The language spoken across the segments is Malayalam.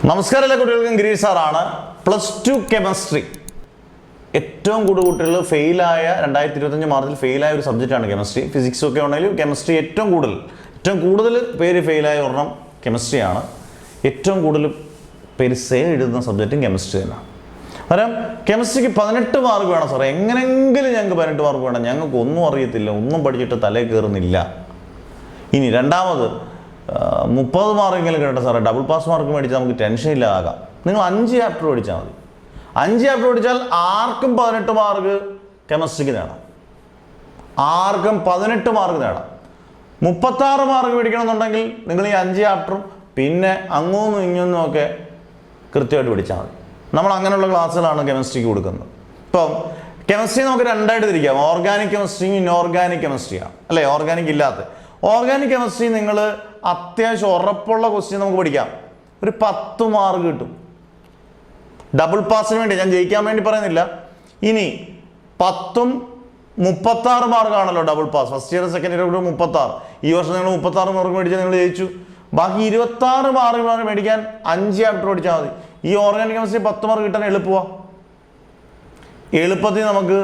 നമസ്കാരം എല്ലാ കുട്ടികൾക്കും ഗിരീഷ് സാറാണ്. +2 കെമിസ്ട്രി ഏറ്റവും കൂടുതൽ കുട്ടികൾ ഫെയിലായ 2025 മാർച്ചിൽ ഫെയിലായ ഒരു സബ്ജക്റ്റാണ് കെമിസ്ട്രി. ഫിസിക്സ് ഒക്കെ ഉണ്ടെങ്കിലും കെമിസ്ട്രി ഏറ്റവും കൂടുതൽ പേര് ഫെയിലായ ഒരെണ്ണം കെമിസ്ട്രിയാണ്. ഏറ്റവും കൂടുതൽ പേര് എഴുതുന്ന സബ്ജക്റ്റും കെമിസ്ട്രി തന്നെയാണ്. കാരണം കെമിസ്ട്രിക്ക് 18 മാർക്ക് വേണം സാറേ. എങ്ങനെയെങ്കിലും ഞങ്ങൾക്ക് 18 മാർക്ക് വേണം. ഞങ്ങൾക്ക് ഒന്നും അറിയത്തില്ല, ഒന്നും പഠിച്ചിട്ട് തലയിൽ കയറുന്നില്ല. ഇനി രണ്ടാമത് 30 മാർക്കെങ്കിലും കിട്ടട്ടെ സാറേ. ഡബിൾ പാസ് മാർക്ക് മേടിച്ചാൽ നമുക്ക് ടെൻഷൻ ഇല്ലാതാകാം. നിങ്ങൾ 5 ചാപ്റ്റർ പഠിച്ചാൽ മതി. 5 ചാപ്റ്റർ പഠിച്ചാൽ ആർക്കും 18 മാർക്ക് കെമിസ്ട്രിക്ക് നേടാം. ആർക്കും 18 മാർക്ക് നേടാം. 36 മാർക്ക് മേടിക്കണമെന്നുണ്ടെങ്കിൽ നിങ്ങൾ ഈ 5 ചാപ്റ്ററും പിന്നെ അങ്ങോന്നും ഇങ്ങോന്നും ഒക്കെ കൃത്യമായിട്ട് പഠിച്ചാൽ മതി. നമ്മൾ അങ്ങനെയുള്ള ക്ലാസ്സുകളാണ് കെമിസ്ട്രിക്ക് കൊടുക്കുന്നത്. ഇപ്പം കെമിസ്ട്രി നമുക്ക് രണ്ടായിട്ട് തിരിക്കാം. ഓർഗാനിക് കെമിസ്ട്രിയും ഇൻഓർഗാനിക് കെമിസ്ട്രിയാണ് അല്ലേ. ഓർഗാനിക് ഇല്ലാത്ത ഓർഗാനിക് കെമിസ്ട്രി നിങ്ങൾ അത്യാവശ്യം ഉറപ്പുള്ള ക്വസ്റ്റ്യൻ നമുക്ക് പഠിക്കാം. ഒരു 10 മാർക്ക് കിട്ടും. ഡബിൾ പാസിന് വേണ്ടി, ഞാൻ ജയിക്കാൻ വേണ്ടി പറയുന്നില്ല. ഇനി 10ഉം 36 മാർക്കാണല്ലോ double pass. First year second year കൂടെ 36. ഈ വർഷം നിങ്ങൾ 36 മാർക്ക് മേടിച്ചാൽ നിങ്ങൾ ജയിച്ചു. ബാക്കി 26 മാർക്ക് മേടിക്കാൻ 5 ചാപ്റ്റർ പഠിച്ചാൽ മതി. ഈ ഓർഗാനിക് കെമിസ്ട്രി 10 മാർക്ക് കിട്ടാൻ എളുപ്പത്തിൽ നമുക്ക്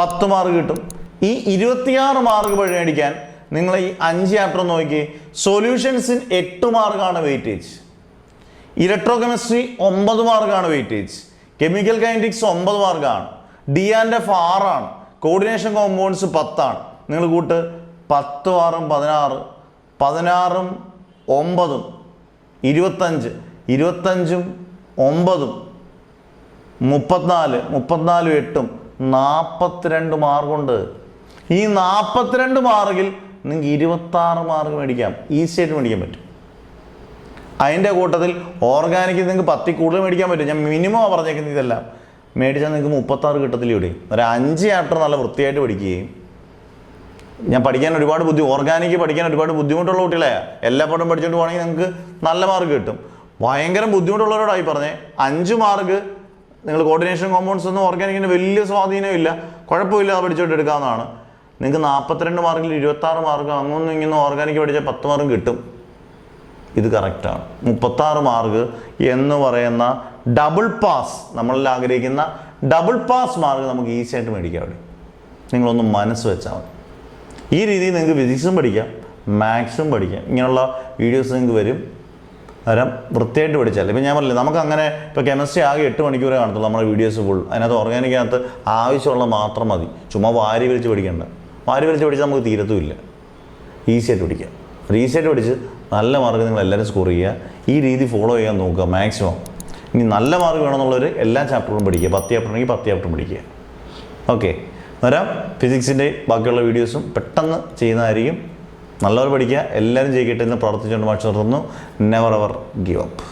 10 മാർക്ക് കിട്ടും. ഈ 26 മാർക്ക് മേടിക്കാൻ നിങ്ങൾ ഈ 5 ചാപ്റ്റർ നോക്കി. സൊല്യൂഷൻസിന് 8 മാർക്കാണ് വെയിറ്റേജ്. ഇലക്ട്രോ കെമിസ്ട്രി 9 മാർക്കാണ് വെയിറ്റേജ്. കെമിക്കൽ കൈനറ്റിക്സ് 9 മാർക്കാണ്. D&F 6 ആണ്. കോർഡിനേഷൻ കോമ്പൗണ്ട്സ് 10 ആണ്. നിങ്ങൾ കൂട്ട് 10 6 16, 16ഉം 9ഉം 25, 25ഉം 9ഉം 34, 34 8ഉം 42 മാർക്കുണ്ട്. ഈ 42 മാർക്കിൽ നിങ്ങൾക്ക് 26 മാർക്ക് മേടിക്കാം. ഈസി ആയിട്ട് മേടിക്കാൻ പറ്റും. അതിൻ്റെ കൂട്ടത്തിൽ ഓർഗാനിക്കിൽ നിങ്ങൾക്ക് 10 കൂടുതൽ മേടിക്കാൻ പറ്റും. ഞാൻ മിനിമം പറഞ്ഞേക്കുന്നത് ഇതെല്ലാം മേടിച്ചാൽ നിങ്ങൾക്ക് 36 കിട്ടത്തില്ല. ഇവിടെ ഒരു 5 ചാപ്റ്റർ നല്ല വൃത്തിയായിട്ട് പഠിക്കുകയും, ഞാൻ പഠിക്കാൻ ഒരുപാട് ഓർഗാനിക് പഠിക്കാൻ ഒരുപാട് ബുദ്ധിമുട്ടുള്ള കുട്ടികളെ എല്ലാ പാഠം പഠിച്ചുകൊണ്ട് പോകണമെങ്കിൽ നിങ്ങൾക്ക് നല്ല മാർക്ക് കിട്ടും. ഭയങ്കര ബുദ്ധിമുട്ടുള്ളവരോടായി പറഞ്ഞേ 5 മാർക്ക് നിങ്ങൾ കോർഡിനേഷൻ കോമ്പൗണ്ട്സ് ഒന്നും ഓർഗാനിക്കിന് വലിയ സ്വാധീനമില്ല, കുഴപ്പമില്ല, പഠിച്ചോട്ട് എടുക്കാവുന്നതാണ്. നിങ്ങൾക്ക് 42 മാർക്കിൽ 26 മാർക്ക് അങ്ങൊന്നും ഇങ്ങനെ ഓർഗാനിക് പഠിച്ചാൽ 10 മാർക്ക് കിട്ടും. ഇത് കറക്റ്റാണ്. 36 മാർക്ക് എന്ന് പറയുന്ന ഡബിൾ പാസ്, നമ്മളിൽ ആഗ്രഹിക്കുന്ന ഡബിൾ പാസ് മാർക്ക് നമുക്ക് ഈസി ആയിട്ട് മേടിക്കാൻ വേണ്ടി നിങ്ങളൊന്ന് മനസ്സ് വെച്ചാൽ മതി. ഈ രീതിയിൽ നിങ്ങൾക്ക് ഫിസിക്സും പഠിക്കാം, മാത്സും പഠിക്കാം. ഇങ്ങനെയുള്ള വീഡിയോസ് നിങ്ങൾക്ക് വരും. അന്നേരം വൃത്തിയായിട്ട് പഠിച്ചാൽ ഇപ്പം ഞാൻ പറഞ്ഞില്ല, നമുക്ക് അങ്ങനെ ഇപ്പോൾ കെമിസ്ട്രി ആകെ 8 മണിക്കൂറേ കാണത്തുള്ളൂ നമ്മുടെ വീഡിയോസ് ഫുൾ. അതിനകത്ത് ഓർഗാനിക്കിനകത്ത് ആവശ്യമുള്ള മാത്രം മതി. ചുമ്മാ വാരി വലിച്ച് പഠിക്കേണ്ട. വാരി വലിച്ച് പഠിച്ചാൽ നമുക്ക് തീരത്തുമില്ല. ഈസി ആയിട്ട് പഠിക്കാം. ഈസി ആയിട്ട് പഠിച്ച് നല്ല മാർക്ക് നിങ്ങൾ എല്ലാവരും സ്കോർ ചെയ്യുക. ഈ രീതി ഫോളോ ചെയ്യാൻ നോക്കുക മാക്സിമം. ഇനി നല്ല മാർക്ക് വേണമെന്നുള്ളവർ എല്ലാ ചാപ്റ്ററും പഠിക്കുക. 10 ചാപ്റ്റർ ഉണ്ടെങ്കിൽ 10 ചാപ്റ്റർ പഠിക്കുക. ഓക്കെ, അന്നേരം ഫിസിക്സിൻ്റെ ബാക്കിയുള്ള വീഡിയോസും പെട്ടെന്ന് ചെയ്യുന്നതായിരിക്കും. നല്ലവർ പഠിക്കുക. എല്ലാവരും ജയിക്കട്ടെ എന്ന് പ്രാർത്ഥിച്ചുകൊണ്ട് മാച്ച് നിർത്തുന്നു. Never ever give up.